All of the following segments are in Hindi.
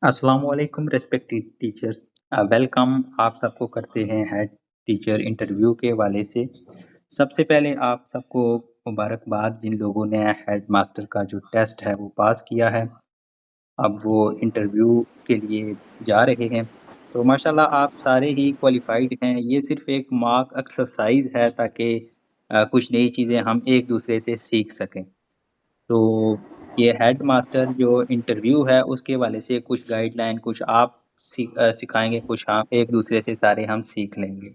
अस्सलाम वालेकुम रिस्पेक्टेड टीचर्स। वेलकम आप सबको करते हैं हेड टीचर इंटरव्यू के हवाले से। सबसे पहले आप सबको मुबारकबाद जिन लोगों ने हेड मास्टर का जो टेस्ट है वो पास किया है। अब वो इंटरव्यू के लिए जा रहे हैं। तो माशाल्लाह आप सारे ही क्वालिफ़ाइड हैं। ये सिर्फ़ एक मॉक एक्सरसाइज़ है ताकि कुछ नई चीज़ें हम एक दूसरे से सीख सकें। तो ये हेड मास्टर जो इंटरव्यू है उसके हवाले से कुछ गाइडलाइन कुछ आप सिखाएँगे, कुछ हम एक दूसरे से सारे हम सीख लेंगे।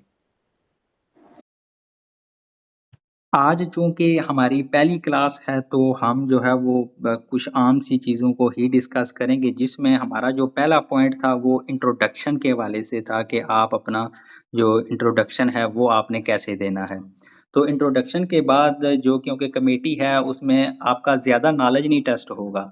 आज चूँकि हमारी पहली क्लास है तो हम जो है वो कुछ आम सी चीज़ों को ही डिस्कस करेंगे जिसमें हमारा जो पहला पॉइंट था वो इंट्रोडक्शन के हवाले से था कि आप अपना जो इंट्रोडक्शन है वो आपने कैसे देना है। तो इंट्रोडक्शन के बाद जो क्योंकि कमेटी है उसमें आपका ज़्यादा नॉलेज नहीं टेस्ट होगा।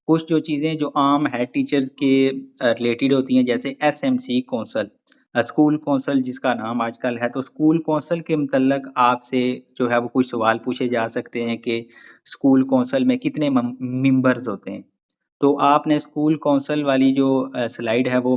कुछ जो चीज़ें जो आम हेड टीचर्स के रिलेटेड होती हैं जैसे एसएमसी कौंसल स्कूल कौंसल जिसका नाम आजकल है, तो स्कूल कौंसल के मुतल्लक आपसे जो है वो कुछ सवाल पूछे जा सकते हैं कि स्कूल कौंसल में कितने मेंबर्स होते हैं। तो आपने स्कूल कौंसल वाली जो स्लाइड है वो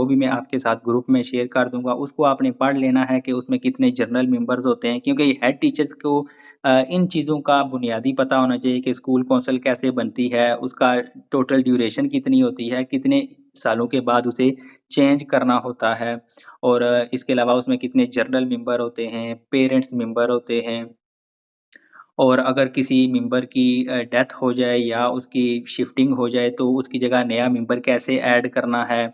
भी मैं आपके साथ ग्रुप में शेयर कर दूँगा। उसको आपने पढ़ लेना है कि उसमें कितने जनरल मेंबर्स होते हैं क्योंकि हेड टीचर्स को इन चीज़ों का बुनियादी पता होना चाहिए कि स्कूल कौंसल कैसे बनती है, उसका टोटल ड्यूरेशन कितनी होती है, कितने सालों के बाद उसे चेंज करना होता है और इसके अलावा उसमें कितने जनरल मेंबर होते हैं, पेरेंट्स मेंबर होते हैं और अगर किसी मेंबर की डेथ हो जाए या उसकी शिफ्टिंग हो जाए तो उसकी जगह नया मेंबर कैसे ऐड करना है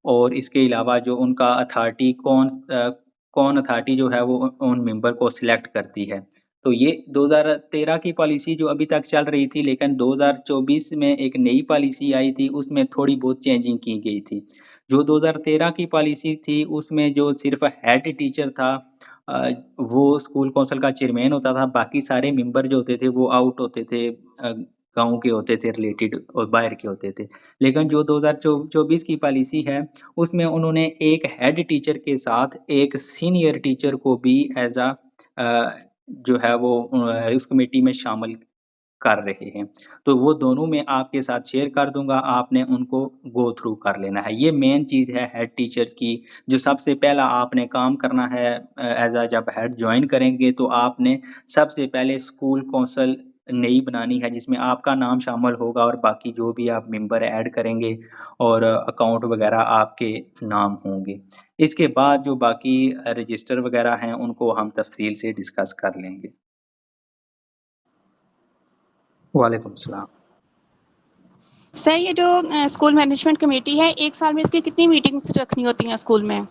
और इसके अलावा जो उनका कौन अथॉरिटी जो है वो उन मेंबर को सिलेक्ट करती है। तो ये 2013 की पॉलिसी जो अभी तक चल रही थी लेकिन 2024 में एक नई पॉलिसी आई थी उसमें थोड़ी बहुत चेंजिंग की गई थी। जो 2013 की पॉलिसी थी उसमें जो सिर्फ़ हेड टीचर था वो स्कूल कौंसल का चेयरमैन होता था, बाकी सारे मेंबर जो होते थे वो आउट होते थे गाँव के होते थे रिलेटेड और बाहर के होते थे। लेकिन जो 2024 की पॉलिसी है, उसमें उन्होंने एक हेड टीचर के साथ एक सीनियर टीचर को भी जो है वो उस कमेटी में शामिल कर रहे हैं। तो वो दोनों मैं आपके साथ शेयर कर दूँगा, आपने उनको गो थ्रू कर लेना है। ये मेन चीज़ है हेड टीचर्स की, जो सबसे पहला आपने काम करना है जब हेड जॉइन करेंगे तो आपने सबसे पहले स्कूल कौंसल नई बनानी है जिसमें आपका नाम शामिल होगा और बाकी जो भी आप मेंबर ऐड करेंगे और अकाउंट वगैरह आपके नाम होंगे। इसके बाद जो बाकी रजिस्टर वगैरह हैं उनको हम तफ़सील से डिस्कस कर लेंगे। वालेकुम सलाम। सर ये जो स्कूल मैनेजमेंट कमेटी है, 1 साल में इसकी कितनी मीटिंग्स रखनी होती हैं स्कूल में?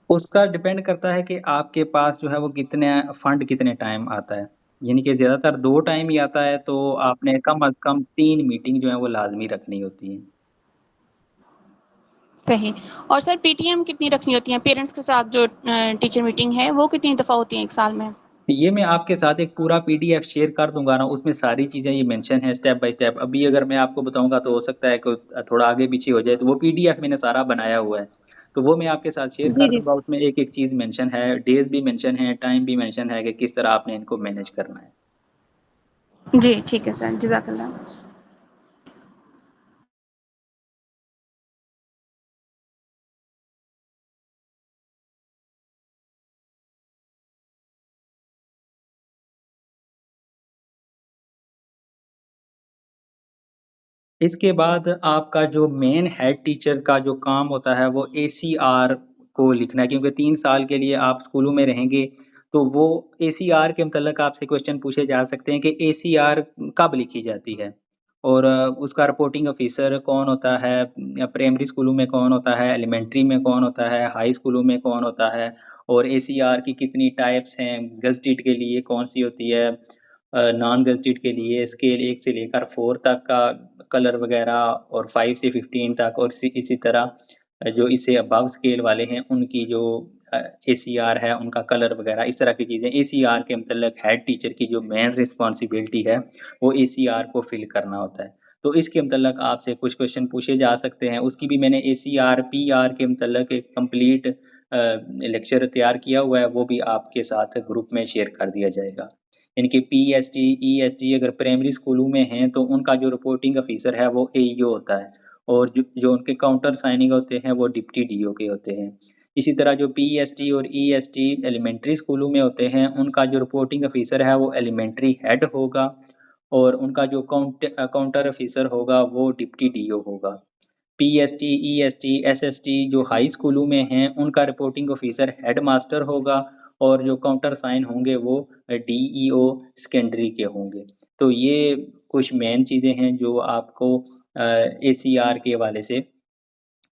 उसका डिपेंड करता है कि आपके पास जो है वो कितने फंड कितने टाइम आता है। यानी कि ज़्यादातर 2 टाइम ही आता है तो आपने कम अज़ कम 3 मीटिंग जो है वो लाज़मी रखनी होती हैं। सही। और सर पीटीएम कितनी रखनी होती हैं? पेरेंट्स के साथ जो टीचर मीटिंग है, वो कितनी दफ़ा होती हैं 1 साल में? ये मैं आपके साथ एक पूरा पीडीएफ शेयर कर दूँगा ना, उसमें सारी चीज़ें ये मेंशन है स्टेप बाय स्टेप। अभी अगर मैं आपको बताऊँगा तो हो सकता है कि थोड़ा आगे-पीछे हो जाए, तो वो पीडीएफ मैंने सारा बनाया हुआ है। तो वो मैं आपके साथ शेयर जी, कर जी। दूँगा, उसमें एक-एक चीज़ मेंशन है, डेज़ भी मेंशन है, टाइम भी मेंशन है कि किस तरह आपने इनको मैनेज करना है। जी, ठीक है सर, जज़ाकल्लाह। इसके बाद आपका जो मेन हेड टीचर का जो काम होता है वो एसीआर को लिखना है क्योंकि 3 साल के लिए आप स्कूलों में रहेंगे, तो वो एसीआर के मतलब आपसे क्वेश्चन पूछे जा सकते हैं कि एसीआर कब लिखी जाती है? और उसका रिपोर्टिंग ऑफिसर कौन होता है? प्राइमरी स्कूलों में कौन होता है? एलिमेंट्री में कौन होता है? हाई स्कूलों में कौन होता है? और एसीआर की कितनी टाइप्स हैं? गेज़ेटेड के लिए कौन-सी होती है? नॉन गेज़ेटेड के लिए स्केल 1 से लेकर 4 तक का कलर वगैरह और 5 से 15 तक और इसी तरह जो इससे अबव स्केल वाले हैं उनकी जो एसीआर है उनका कलर वगैरह इस तरह की चीज़ें एसीआर के मतलब हेड टीचर की जो मेन रिस्पॉन्सिबिलिटी है वो एसीआर को फिल करना होता है। तो इसके मतलब आपसे कुछ क्वेश्चन पूछे जा सकते हैं। उसकी भी मैंने एसीआर, पीआर के मतलब एक कंप्लीट लेक्चर तैयार किया हुआ है वो भी आपके साथ ग्रुप में शेयर कर दिया जाएगा। इनके पीएसटी, ईएसटी अगर प्राइमरी स्कूलों में हैं तो उनका जो रिपोर्टिंग ऑफिसर है वो एईओ होता है और जो उनके काउंटर साइनिंग होते हैं वो डिप्टी डीओ के होते हैं। इसी तरह जो पीएसटी और ईएसटी एलिमेंट्री स्कूलों में होते हैं, उनका जो रिपोर्टिंग ऑफिसर है वो एलिमेंट्री हेड होगा और उनका जो काउंटर ऑफिसर होगा वो डिप्टी डीओ होगा। पीएसटी, ईएसटी, एसएसटी जो हाई स्कूलों में हैं, उनका रिपोर्टिंग ऑफिसर हेड मास्टर होगा और जो काउंटर साइन होंगे वो डीईओ सेकेंडरी के होंगे। तो ये कुछ मेन चीज़ें हैं जो आपको एसीआर के हवाले से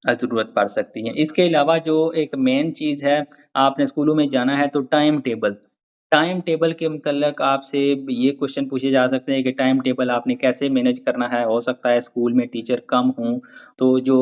ज़रूरत पड़ सकती है। इसके अलावा जो एक मेन चीज़ है, आपने स्कूलों में जाना है तो टाइम टेबल। टाइम टेबल के मुतल्लक आपसे ये क्वेश्चन पूछे जा सकते हैं कि टाइम टेबल आपने कैसे मैनेज करना है? हो सकता है स्कूल में टीचर कम हों, तो जो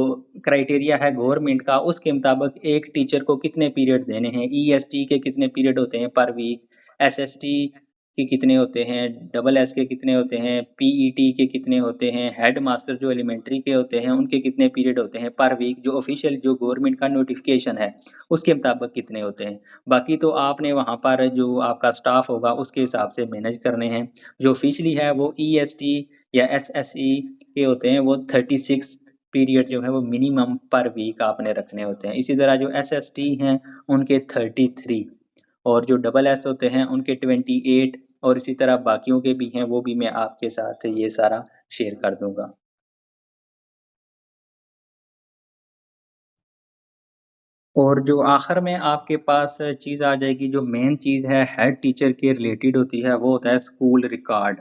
क्राइटेरिया है गवर्नमेंट का उसके मुताबिक एक टीचर को कितने पीरियड देने हैं, ईएसटी के कितने पीरियड होते हैं पर वीक, एसएसटी के कितने होते हैं, डबल एस के कितने होते हैं, पीईटी के कितने होते हैं, हेड मास्टर जो एलिमेंट्री के होते हैं उनके कितने पीरियड होते हैं पर वीक, जो ऑफिशियल जो गवर्नमेंट का नोटिफिकेशन है उसके मुताबिक कितने होते हैं। बाकी तो आपने वहाँ पर जो आपका स्टाफ होगा उसके हिसाब से मैनेज करने हैं। जो ऑफिशियली है वो ईएसटी या एसएसई के होते हैं, वो 36 पीरियड जो है वो मिनिमम पर वीक आपने रखने होते हैं। इसी तरह जो एसएसटी हैं उनके 33 और जो डबल एस होते हैं उनके 28 और इसी तरह बाकियों के भी हैं, वो भी मैं आपके साथ ये सारा शेयर कर दूँगा। और जो आखिर में आपके पास चीज़ आ जाएगी, जो मेन चीज़ है हेड टीचर के रिलेटेड होती है, वो होता है स्कूल रिकॉर्ड।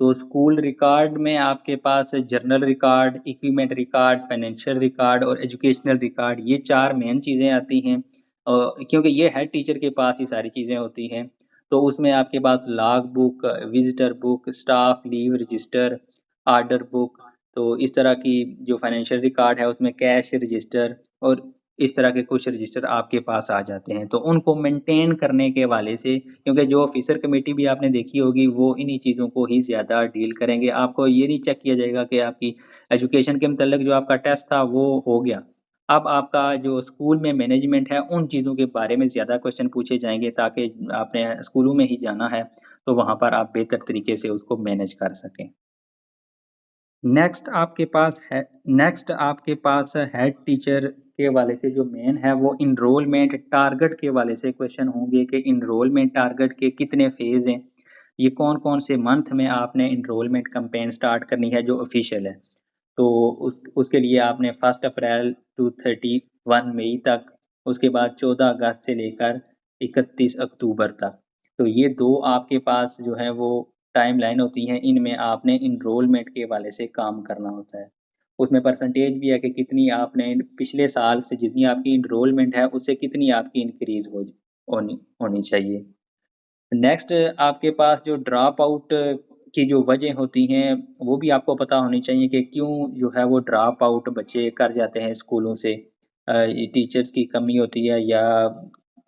तो स्कूल रिकॉर्ड में आपके पास journal record, equipment record, financial record और एजुकेशनल रिकॉर्ड, ये 4 मेन चीज़ें आती हैं। क्योंकि ये हेड टीचर के पास ही सारी चीज़ें होती हैं। तो उसमें आपके पास log book, visitor book, staff leave register, order book, तो इस तरह की जो फाइनेंशियल रिकॉर्ड है उसमें कैश रजिस्टर और इस तरह के कुछ रजिस्टर आपके पास आ जाते हैं। तो उनको मेंटेन करने के हवाले से, क्योंकि जो ऑफ़िसर कमेटी भी आपने देखी होगी वो इन्हीं चीज़ों को ही ज़्यादा डील करेंगे। आपको ये नहीं चेक किया जाएगा कि आपकी एजुकेशन के मतलब जो आपका टेस्ट था वो हो गया। अब आपका जो स्कूल में मैनेजमेंट है उन चीज़ों के बारे में ज़्यादा क्वेश्चन पूछे जाएँगे, ताकि आपने स्कूलों में ही जाना है तो वहाँ पर आप बेहतर तरीके से उसको मैनेज कर सकें। नेक्स्ट आपके पास हेड टीचर के हवाले से जो मेन है वो एनरोलमेंट टारगेट के हवाले से क्वेश्चन होंगे कि एनरोलमेंट टारगेट के कितने फ़ेज़ हैं। ये कौन-कौन से मंथ में आपने एनरोलमेंट कैंपेन स्टार्ट करनी है जो ऑफ़िशियल है। तो उसके लिए आपने 1 अप्रैल टू 31 मई तक, उसके बाद 14 अगस्त से लेकर 31 अक्टूबर तक। तो ये 2 आपके पास जो है वो टाइमलाइन होती हैं, इनमें आपने एनरोलमेंट के हवाले से काम करना होता है। उसमें परसेंटेज भी है कि कितनी आपने पिछले साल से जितनी आपकी एनरोलमेंट है, उससे कितनी आपकी इंक्रीज़ होनी होनी चाहिए। नेक्स्ट आपके पास जो ड्रॉप आउट की जो वजह होती हैं, वो भी आपको पता होनी चाहिए कि क्यों जो है वो ड्रॉप आउट बच्चे कर जाते हैं स्कूलों से। ये टीचर्स की कमी होती है या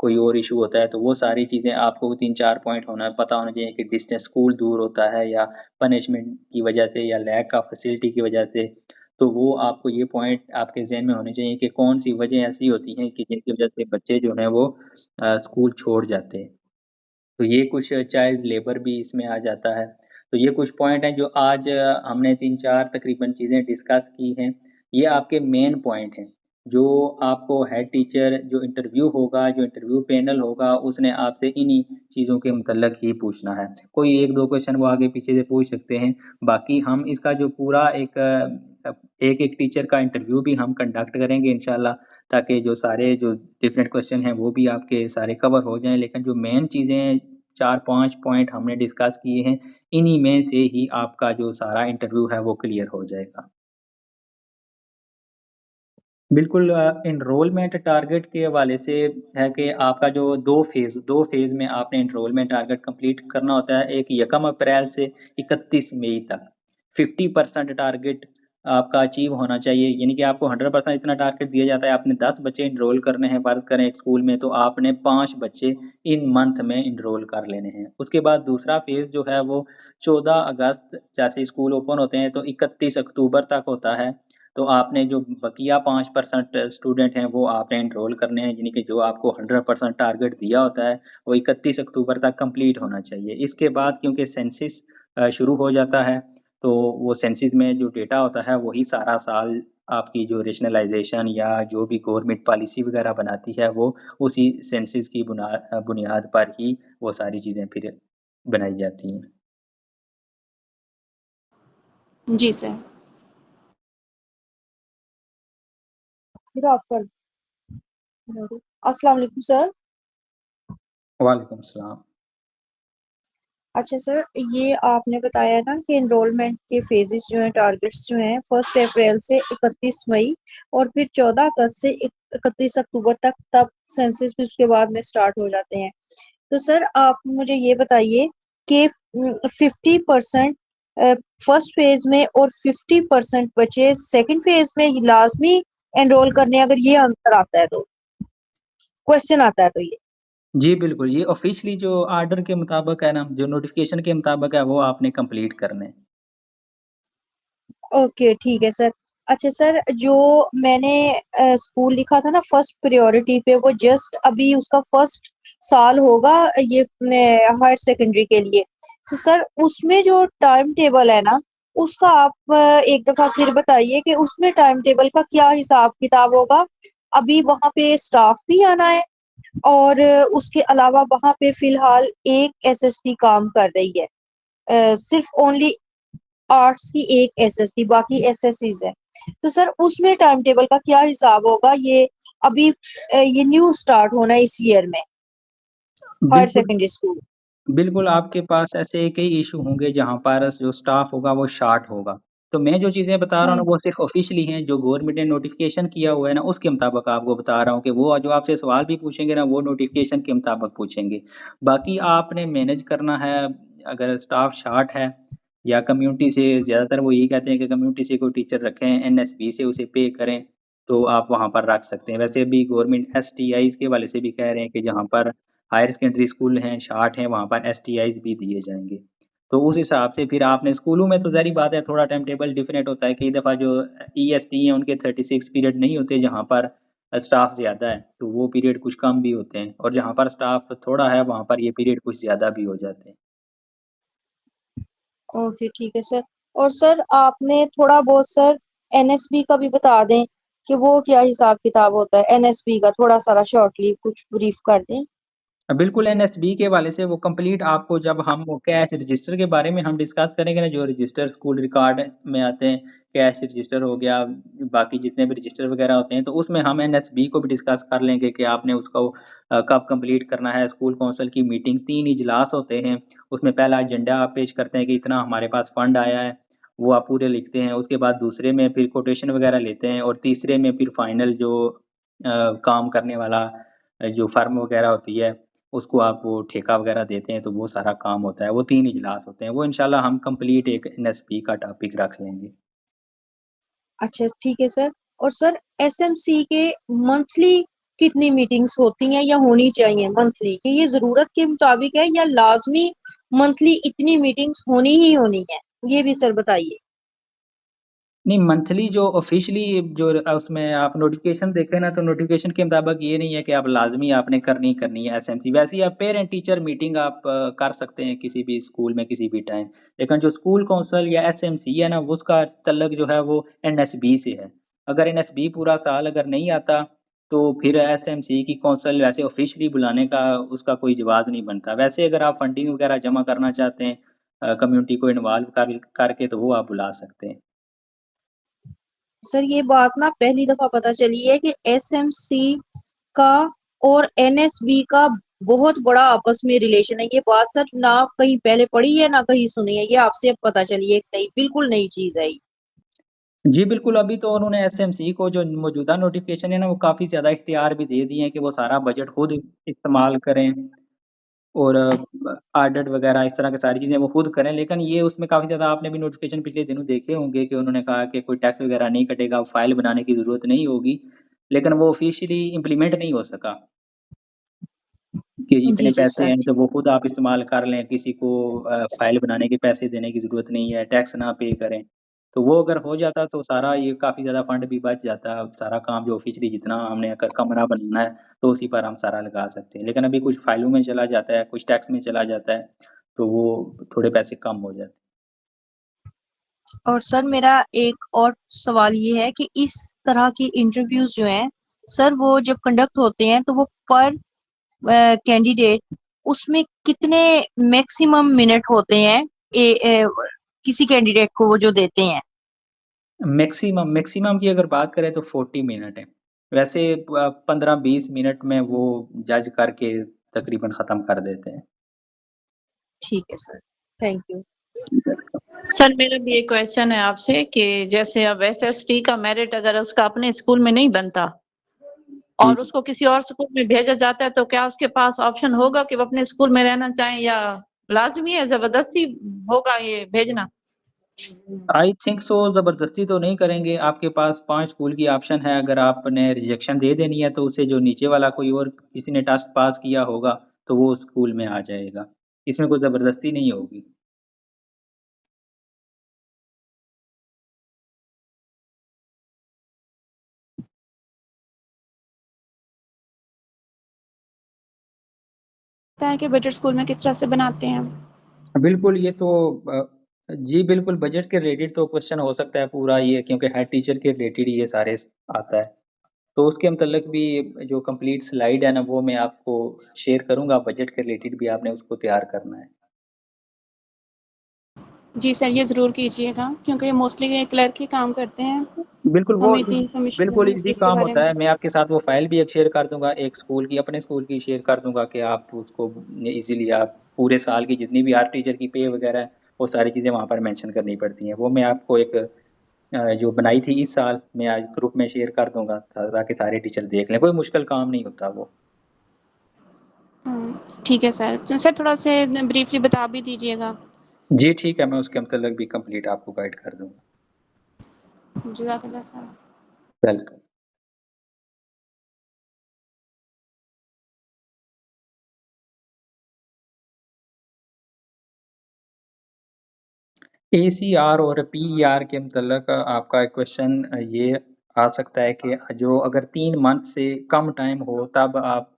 कोई और इश्यू होता है, तो वो सारी चीज़ें आपको 3-4 पॉइंट पता होना चाहिए कि डिस्टेंस स्कूल दूर होता है या पनिशमेंट की वजह से या लैक ऑफ फैसिलिटी की वजह से। तो वो आपको ये पॉइंट आपके ज़हन में होने चाहिए कि कौन-सी वजह ऐसी होती हैं कि जिनकी वजह से बच्चे जो हैं वो स्कूल छोड़ जाते हैं। तो ये कुछ चाइल्ड लेबर भी इसमें आ जाता है। तो ये कुछ पॉइंट हैं जो आज हमने 3-4 तकरीबन चीज़ें डिस्कस की हैं। ये आपके मेन पॉइंट हैं, जो आपको हेड टीचर जो इंटरव्यू होगा, जो इंटरव्यू पैनल होगा, उसने आपसे इन्हीं चीज़ों के मुतल्लक ही पूछना है। कोई 1-2 क्वेश्चन वो आगे-पीछे से पूछ सकते हैं। बाकी हम इसका जो पूरा एक-एक टीचर का इंटरव्यू भी हम कंडक्ट करेंगे इंशाल्लाह, ताकि जो सारे जो डिफरेंट क्वेश्चन हैं वो भी आपके सारे कवर हो जाएँ। लेकिन जो मेन चीज़ें 4-5 पॉइंट हमने डिस्कस किए हैं, इन्हीं में से ही आपका जो सारा इंटरव्यू है वो क्लियर हो जाएगा। बिल्कुल एनरोलमेंट टारगेट के हवाले से है कि आपका जो 2 फ़ेज़ में आपने एनरोलमेंट टारगेट कंप्लीट करना होता है। एक यकम अप्रैल से 31 मई तक 50% टारगेट आपका अचीव होना चाहिए। यानी कि आपको 100% इतना टारगेट दिया जाता है, आपने 10 बच्चे एनरोल करने हैं, फ़र्ज़ करें एक स्कूल में, तो आपने 5 बच्चे इन मंथ में एनरोल कर लेने हैं। उसके बाद दूसरा फ़ेज़ जो है वो 14 अगस्त जैसे स्कूल ओपन होते हैं तो 31 अक्टूबर तक होता है। तो आपने जो बकिया 5% स्टूडेंट हैं वो आपने एनरोल करने हैं, यानी कि जो आपको 100% टारगेट दिया होता है वो 31 अक्टूबर तक कंप्लीट होना चाहिए। इसके बाद क्योंकि सेंसिस शुरू हो जाता है, तो वो सेंसिस में जो डेटा होता है वही सारा साल आपकी जो रेशनलाइज़ेशन या जो भी गवर्नमेंट पॉलिसी वगैरह बनाती है, वो उसी सेंसस की बुनियाद पर ही वो सारी चीज़ें फिर बनाई जाती हैं। जी सर। फिर आप कर अस्सलाम वालेकुम सर। वालेकुम सलाम। अच्छा सर, ये आपने बताया ना कि एनरोलमेंट के फेजेस जो हैं, टारगेट्स जो हैं 1 अप्रैल से 31 मई और फिर 14 अगस्त से 31 अक्टूबर तक, तब सेंसस भी उसके बाद में स्टार्ट हो जाते हैं। तो सर आप मुझे ये बताइए कि 50% फर्स्ट फेज में और 50% बचे सेकंड फेज में लाजमी एनरोल करने, अगर ये आंसर आता है तो, क्वेश्चन आता है तो ये। जी, बिल्कुल, ये ऑफ़िशियली जो ऑर्डर के मुताबिक है ना, जो नोटिफ़िकेशन के मुताबिक है, वो आपने कंप्लीट करने हैं। ओके, ठीक है सर। अच्छा सर, जो मैंने स्कूल लिखा था ना फर्स्ट प्रायोरिटी पे, वो जस्ट अभी उसका फर्स्ट साल होगा ये हायर सेकेंडरी के लिए। तो सर उसमें जो टाइम टेबल है ना, उसका आप एक दफ़ा फिर बताइए कि उसमें टाइम टेबल का क्या हिसाब-किताब होगा? अभी वहाँ पे स्टाफ भी आना है और उसके अलावा वहाँ पे फ़िलहाल एक एसएसटी काम कर रही है। सिर्फ़ ओनली आर्ट्स की एक एसएसटी, बाकी एसएससीज़ हैं। तो सर उसमें टाइम टेबल का क्या हिसाब होगा? ये अभी ये न्यू स्टार्ट होना है इस ईयर में, हायर बिल्कुल, सेकेंडरी स्कूल। बिल्कुल, आपके पास ऐसे कई इश्यू होंगे जहाँ पर जो स्टाफ होगा वो शॉर्ट होगा। तो मैं जो चीज़ें बता रहा हूँ ना हुँ, वो सिर्फ़ ऑफ़िशियली हैं, जो गवर्नमेंट ने नोटिफ़िकेशन किया हुआ है ना उसके मुताबिक आपको बता रहा हूँ कि वो जो आपसे सवाल भी पूछेंगे ना वो नोटिफ़िकेशन के मुताबिक पूछेंगे। बाकी आपने मैनेज करना है अगर स्टाफ शॉर्ट है या कम्युनिटी से ज़्यादातर वो यही कहते हैं कि कम्युनिटी से कोई टीचर रखें, एनएसबी से उसे पे करें, तो आप वहाँ पर रख सकते हैं। वैसे अभी गवर्नमेंट एसटीआईज़ के हवाले से भी कह रहे हैं कि जहाँ पर हायर सेकेंडरी स्कूल हैं, शार्ट हैं, वहाँ पर एसटीआईज़ भी दिए जाएँगे। तो उस हिसाब से फिर आपने स्कूलों में तो ज़ाहिर-सी बात है थोड़ा टाइम टेबल डिफरेंट होता है। कई दफ़ा जो ईएसटी हैं उनके 36 पीरियड नहीं होते जहाँ पर स्टाफ ज़्यादा है, तो वो पीरियड कुछ कम भी होते हैं और जहाँ पर स्टाफ थोड़ा है वहाँ पर ये पीरियड कुछ ज़्यादा भी हो जाते हैं। ओके, ठीक है सर। और सर आपने थोड़ा बहुत सर एनएसबी का भी बता दें कि वो क्या हिसाब-किताब होता है? एनएसबी का थोड़ा-सा शॉर्टली कुछ ब्रीफ कर दें। बिल्कुल एनएसबी के हवाले से वो कंप्लीट आपको जब हम वो कैश रजिस्टर के बारे में हम डिस्कस करेंगे ना, जो रजिस्टर स्कूल रिकॉर्ड में आते हैं, कैश रजिस्टर हो गया, बाकी जितने भी रजिस्टर वगैरह होते हैं, तो उसमें हम एनएसबी को भी डिस्कस कर लेंगे कि आपने उसको कब कंप्लीट करना है। स्कूल काउंसिल की मीटिंग 3 इजलास होते हैं, उसमें पहला एजेंडा आप पेश करते हैं कि इतना हमारे पास फंड आया है, वो आप पूरे लिखते हैं। उसके बाद दूसरे में फिर कोटेशन वगैरह लेते हैं और तीसरे में फिर फाइनल जो काम करने वाला जो फर्म वगैरह होती है उसको आप वो ठेका वगैरह देते हैं, तो वो सारा काम होता है, वो 3 इजलास होते हैं, वो इंशाल्लाह हम कंप्लीट एक एनएसपी का टॉपिक रख लेंगे। अच्छा, ठीक है सर। और सर एसएमसी के मंथली कितनी मीटिंग्स होती हैं या होनी चाहिए मंथली? कि ये ज़रूरत के मुताबिक है या लाज़मी मंथली इतनी मीटिंग्स होनी ही होनी है? ये भी सर बताइए। नहीं, मंथली जो ऑफ़िशियली जो उसमें आप नोटिफ़िकेशन देखें ना, तो नोटिफ़िकेशन के मुताबिक ये नहीं है कि आप लाज़मी आपने करनी ही करनी है एसएमसी। वैसे ही आप पेरेंट टीचर मीटिंग आप कर सकते हैं किसी भी स्कूल में किसी भी टाइम। लेकिन जो स्कूल काउंसिल या एसएमसी है ना, उसका तल्लक जो है वो एनएसबी से है। अगर एनएसबी पूरा साल अगर नहीं आता, तो फिर एसएमसी की काउंसिल वैसे ऑफ़िशियली बुलाने का उसका कोई जवाज़ नहीं बनता। वैसे अगर आप फंडिंग वगैरह जमा करना चाहते हैं कम्युनिटी को इन्वॉल्व करके तो वो आप बुला सकते हैं। सर ये बात ना पहली दफ़ा पता चली है कि एसएमसी का और एनएसबी का बहुत बड़ा आपस में रिलेशन है। ये बात सर ना कहीं पहले पढ़ी है, ना कहीं सुनी है। ये आपसे अब पता चली है, एक नई बिल्कुल नई चीज़ है ये। जी, बिल्कुल, अभी तो उन्होंने एसएमसी को जो मौजूदा नोटिफ़िकेशन है ना, वो काफ़ी ज़्यादा इख्तियार भी दे दिए हैं कि वो सारा बजट खुद इस्तेमाल करें और ऑडिट वगैरह इस तरह की सारी चीज़ें वो खुद करें। लेकिन ये उसमें काफ़ी ज़्यादा आपने भी नोटिफ़िकेशन पिछले दिनों देखे होंगे कि उन्होंने कहा कि कोई टैक्स वगैरह नहीं कटेगा, फ़ाइल बनाने की ज़रूरत नहीं होगी। लेकिन वो ऑफ़िशियली इम्प्लीमेंट नहीं हो सका। कि इतने जी, जी पैसे सर। हैं तो वो खुद आप इस्तेमाल कर लें, किसी को फ़ाइल बनाने के पैसे देने की ज़रूरत नहीं है, टैक्स ना पे करें। तो वो अगर हो जाता तो सारा ये काफ़ी ज़्यादा फंड भी बच जाता, सारा काम जो ऑफ़िशियली जितना हमने अगर कमरा बनाना है, तो उसी पर हम सारा लगा सकते हैं। लेकिन अभी कुछ फ़ाइलों में चला जाता है, कुछ टैक्स में चला जाता है, तो वो थोड़े पैसे कम हो जाते हैं। और सर मेरा एक और सवाल ये है कि इस तरह की इंटरव्यूज जो हैं सर वो जब कंडक्ट होते हैं तो वो पर कैंडिडेट उसमें कितने मैक्सिमम मिनट होते हैं किसी कैंडिडेट को वो जो देते हैं? मैक्सिमम की अगर बात करें तो 40 मिनट है। वैसे 15-20 मिनट में वो जज करके तकरीबन ख़त्म कर देते हैं। ठीक है सर, थैंक यू। सर मेरा भी एक क्वेश्चन है आपसे कि जैसे अब एसएसटी का मेरिट अगर उसका अपने स्कूल में नहीं बनता और उसको किसी और स्कूल में भेजा जाता है तो क्या उसके पास ऑप्शन होगा कि वो अपने स्कूल में रहना चाहें या लाजमी है जबरदस्ती होगा ये भेजना? आई थिंक सो ज़बरदस्ती तो नहीं करेंगे। आपके पास 5 स्कूल की ऑप्शन है, अगर आपने रिजेक्शन दे देनी है तो उसे जो नीचे वाला कोई और किसी ने टेस्ट पास किया होगा तो वो उस स्कूल में आ जाएगा। इसमें कोई ज़बरदस्ती नहीं होगी। पता है कि बजट स्कूल में किस तरह से बनाते हैं? बिल्कुल, ये तो जी बिल्कुल, बजट के रिलेटेड तो क्वेश्चन हो सकता है पूरा ये, क्योंकि हेड टीचर के रिलेटेड ही ये सारे आता है। तो उसके मतलब भी जो कंप्लीट स्लाइड है ना वो मैं आपको शेयर करूँगा, बजट के रिलेटेड भी आपने उसको तैयार करना है। जी सर, ये ज़रूर कीजिएगा क्योंकि मोस्टली क्लर्क ही काम करते हैं। बिल्कुल, वो हमें इतनी इन्फॉर्मेशन बिल्कुल नहीं ईज़ी होती इसके काम बारे होता में। है। मैं आपके साथ वो फ़ाइल भी एक शेयर कर दूँगा, एक स्कूल की, अपने स्कूल की शेयर कर दूँगा कि आप उसको ईज़िली आप पूरे साल की जितनी भी हर टीचर की पे वगैरह है, वो सारी चीज़ें वहाँ पर मेंशन करनी पड़ती हैं। वो मैं आपको एक जो बनाई थी इस साल, मैं आज ग्रुप में शेयर कर दूँगा ताकि सारे टीचर देख लें। कोई मुश्किल काम नहीं होता वो। ठीक है सर। तो सर थोड़ा-से ब्रीफली बता भी दीजिएगा। जी, ठीक है, मैं उसके मतलब भी कंप्लीट आपको गाइड कर दूँगा। जज़ाकल्लाह सर। वेलकम। एसीआर और पीईआर के मतलब आपका क्वेश्चन ये आ सकता है कि जो अगर 3 मंथ से कम टाइम हो तब आप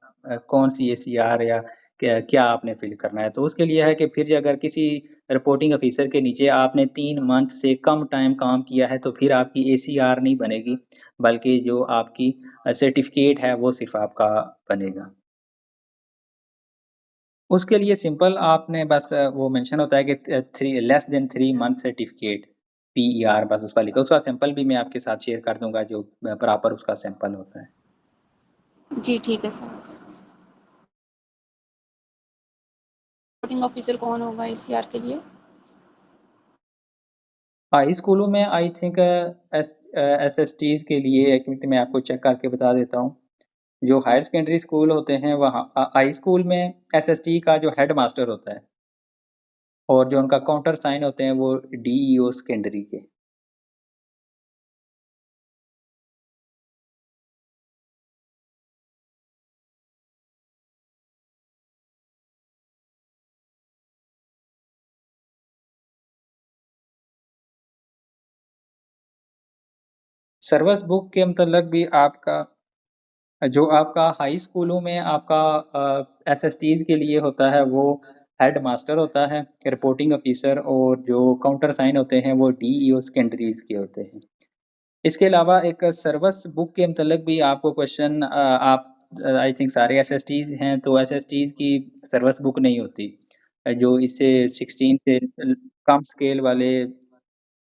कौन-सी एसीआर या क्या क्या आपने फ़िल करना है। तो उसके लिए है कि फिर अगर किसी रिपोर्टिंग ऑफ़िसर के नीचे आपने 3 मंथ से कम टाइम काम किया है तो फिर आपकी एसीआर नहीं बनेगी, बल्कि जो आपकी सर्टिफ़िकेट है वो सिर्फ़ आपका बनेगा। उसके लिए सिंपल आपने बस वो मेंशन होता है कि 3 less than 3 month certificate PER बस उसका लिखा, उसका सैंपल भी मैं आपके साथ शेयर कर दूँगा जो प्रॉपर उसका सैंपल होता है। जी, ठीक है सर। रिपोर्टिंग ऑफिसर कौन होगा एसीआर के लिए? हाई स्कूलों में आई थिंक एसएसटीज़ के लिए एक मिनट मैं आपको चेक करके बता देता हूँ। जो हायर सेकेंडरी स्कूल होते हैं वहाँ हाई स्कूल में एसएसटी का जो हेड मास्टर होता है और जो उनका काउंटर साइन होते हैं वो डीईओ सेकेंडरी के। सर्विस बुक के मतलब भी आपका जो आपका हाई स्कूलों में आपका एसएसटीज़ के लिए होता है वो हेड मास्टर होता है, रिपोर्टिंग ऑफिसर, और जो काउंटर साइन होते हैं वो डीईओ सेकेंडरीज़ के होते हैं। इसके अलावा एक सर्विस बुक के मतलब भी आपको क्वेश्चन आप आई थिंक सारे एसएसटीज़ हैं तो एसएसटीज़ की सर्विस बुक नहीं होती। जो इससे 16 से कम स्केल वाले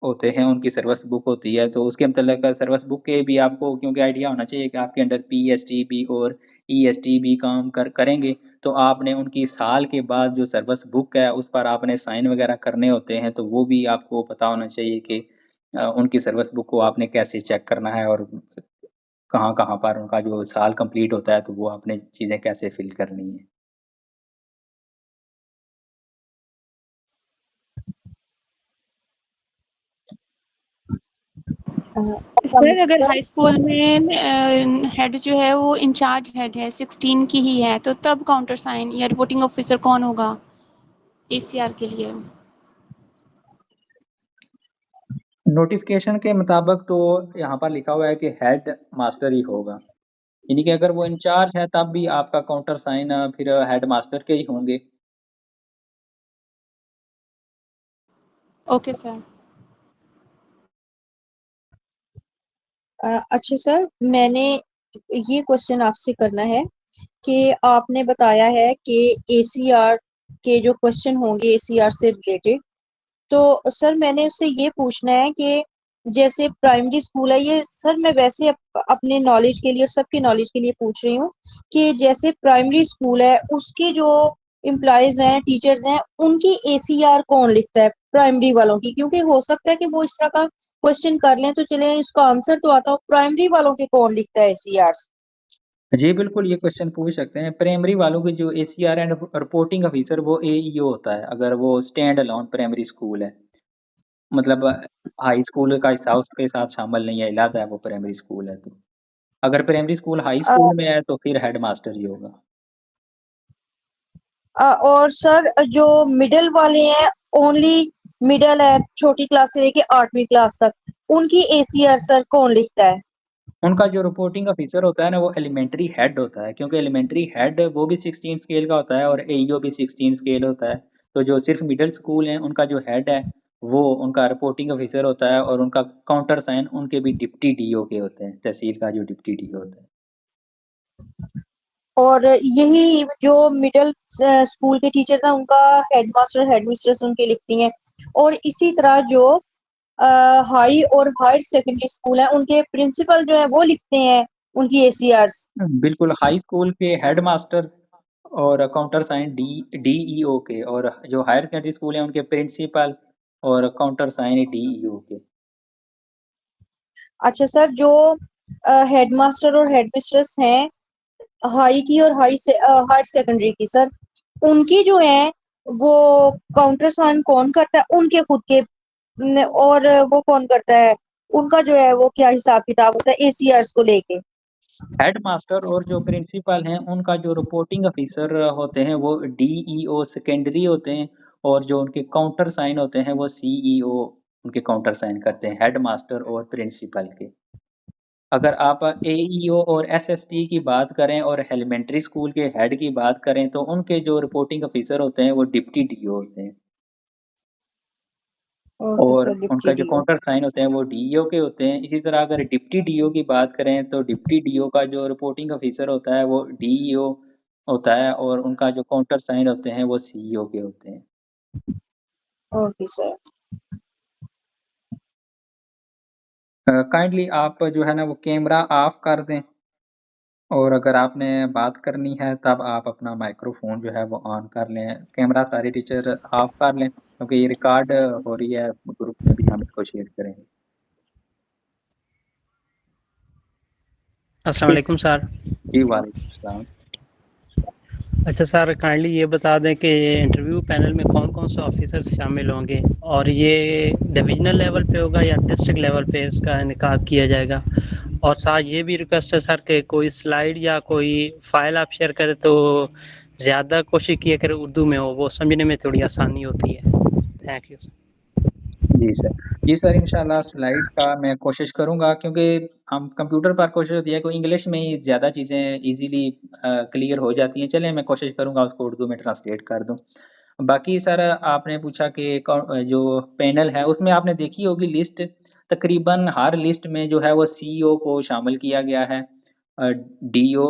होते हैं, उनकी सर्विस बुक होती है, तो उसके मतलब सर्विस बुक के भी आपको क्योंकि आइडिया होना चाहिए कि आपके अंडर पीएसटीबी और ईएसटीबी काम करेंगे, तो आपने उनकी साल के बाद जो सर्विस बुक है, उस पर आपने साइन वगैरह करने होते हैं, तो वो भी आपको पता होना चाहिए कि उनकी सर्विस बुक को आपने कैसे चेक करना है और कहाँ-कहाँ पर उनका जो साल कंप्लीट होता है, तो वो आपने चीज़ें कैसे फिल करनी है। सर अगर हाई स्कूल में हेड जो है वो इंचार्ज हेड है 16 की ही है तो तब काउंटर साइन या रिपोर्टिंग ऑफिसर कौन होगा एसीआर के लिए? नोटिफ़िकेशन के मुताबिक तो यहाँ पर लिखा हुआ है कि हेड मास्टर ही होगा। यानी कि अगर वो इंचार्ज है तब भी आपका काउंटर साइन फिर हेड मास्टर के ही होंगे। Okay sir. अच्छा सर, मैंने ये क्वेश्चन आपसे करना है कि आपने बताया है कि एसीआर के जो क्वेश्चन होंगे एसीआर से रिलेटेड, तो सर मैंने उससे ये पूछना है कि जैसे प्राइमरी स्कूल है, ये सर मैं वैसे अपने नॉलेज के लिए और सबके नॉलेज के लिए पूछ रही हूँ कि जैसे प्राइमरी स्कूल है उसके जो एम्प्लॉयज हैं, टीचर्स हैं, उनकी एसीआर कौन लिखता है प्राइमरी वालों की? क्योंकि हो सकता है कि वो इस तरह का क्वेश्चन कर लें तो चले उसका आंसर तो आता हो, प्राइमरी वालों के कौन लिखता है एसीआर? जी, बिल्कुल ये क्वेश्चन पूछ सकते हैं। प्राइमरी वालों के जो एसीआर एंड रिपोर्टिंग ऑफिसर वो एईओ होता है, अगर वो स्टैंड अलोन प्राइमरी स्कूल है। मतलब हाई स्कूल का हिस्सा उसके साथ शामिल नहीं है, अलग है वो प्राइमरी स्कूल है तो। अगर प्राइमरी स्कूल हाई स्कूल में है तो फिर हेडमास्टर ही होगा। और सर जो मिडिल वाले हैं, ओनली मिडिल है, छोटी क्लास से लेके 8वीं क्लास तक, उनकी एसीआर सर कौन लिखता है? उनका जो रिपोर्टिंग ऑफिसर होता है ना वो एलिमेंट्री हेड होता है, क्योंकि एलिमेंट्री हेड वो भी 16 स्केल का होता है और एईओ भी 16 स्केल होता है। तो जो सिर्फ मिडिल स्कूल हैं उनका जो हेड है वो उनका रिपोर्टिंग ऑफिसर होता है और उनका काउंटर साइन उनके भी डिप्टी डीओ के होते हैं, तहसील का जो डिप्टी डीओ होता है। और यही जो मिडिल स्कूल के टीचर्स हैं उनका हेडमास्टर हेडमिस्ट्रेस उनके लिखती हैं, और इसी तरह जो हाई और हायर सेकेंडरी स्कूल है उनके प्रिंसिपल जो है वो लिखते हैं उनकी एसीआरस। बिल्कुल, हाई स्कूल के हेडमास्टर और काउंटर साइन डीईओ के, और जो हायर सेकेंडरी स्कूल हैं उनके प्रिंसिपल और काउंटर साइन डीईओ के। अच्छा सर, जो हेडमास्टर और हेडमिस्ट्रेस हैं हाई की और हायर सेकेंडरी की, सर उनकी जो है वो काउंटर साइन कौन करता है उनके खुद के और वो कौन करता है उनका जो है वो क्या हिसाब किताब होता है एसीआरस को लेके? हेडमास्टर और जो प्रिंसिपल हैं उनका जो रिपोर्टिंग ऑफिसर होते हैं वो डीईओ सेकेंडरी होते हैं, और जो उनके काउंटर साइन होते हैं वो सीईओ उनके काउंटर साइन करते हैं, हेडमास्टर और प्रिंसिपल के। अगर आप एईओ और एसएसटी की बात करें और एलिमेंट्री स्कूल के हेड की बात करें तो उनके जो रिपोर्टिंग ऑफिसर होते हैं वो डिप्टी डीओ होते हैं, ओके और सर, डिप्टी उनका जो डीओ। काउंटर साइन होते हैं वो डीईओ के होते हैं। इसी तरह अगर डिप्टी डीओ की बात करें तो डिप्टी डीओ का जो रिपोर्टिंग ऑफिसर होता है वो डीईओ होता है, और उनका जो काउंटर साइन होते हैं वो सीईओ के होते हैं। Okay sir. काइंडली आप जो है ना वो कैमरा ऑफ कर दें, और अगर आपने बात करनी है तब आप अपना माइक्रोफोन जो है वो ऑन कर लें। कैमरा सारे टीचर ऑफ कर लें क्योंकि ये रिकॉर्ड हो रही है, ग्रुप में भी हम इसको शेयर करेंगे। अस्सलाम ठीक, वालेकुम सर। जी वालेकुम सलाम। अच्छा सर, काइंडली ये बता दें कि इंटरव्यू पैनल में कौन-कौन से ऑफ़िसर्स शामिल होंगे और ये डिविज़नल लेवल पे होगा या डिस्ट्रिक्ट लेवल पे इसका इनेकाद किया जाएगा? और साथ ये भी रिक्वेस्ट है सर कि कोई स्लाइड या कोई फ़ाइल आप शेयर करें तो ज़्यादा कोशिश किया करें उर्दू में हो, वो समझने में थोड़ी आसानी होती है। Thank you sir. जी सर। जी सर, इंशाल्लाह स्लाइड का मैं कोशिश करूँगा, क्योंकि हम कंप्यूटर पर कोशिश होती है कि इंग्लिश में ही ज़्यादा चीज़ें ईज़िली क्लियर हो जाती हैं। चलें मैं कोशिश करूँगा उसको उर्दू में ट्रांसलेट कर दूँ। बाकी सर आपने पूछा कि जो पैनल है उसमें आपने देखी होगी लिस्ट, तकरीबन हर लिस्ट में जो है वो सीईओ को शामिल किया गया है, डीओ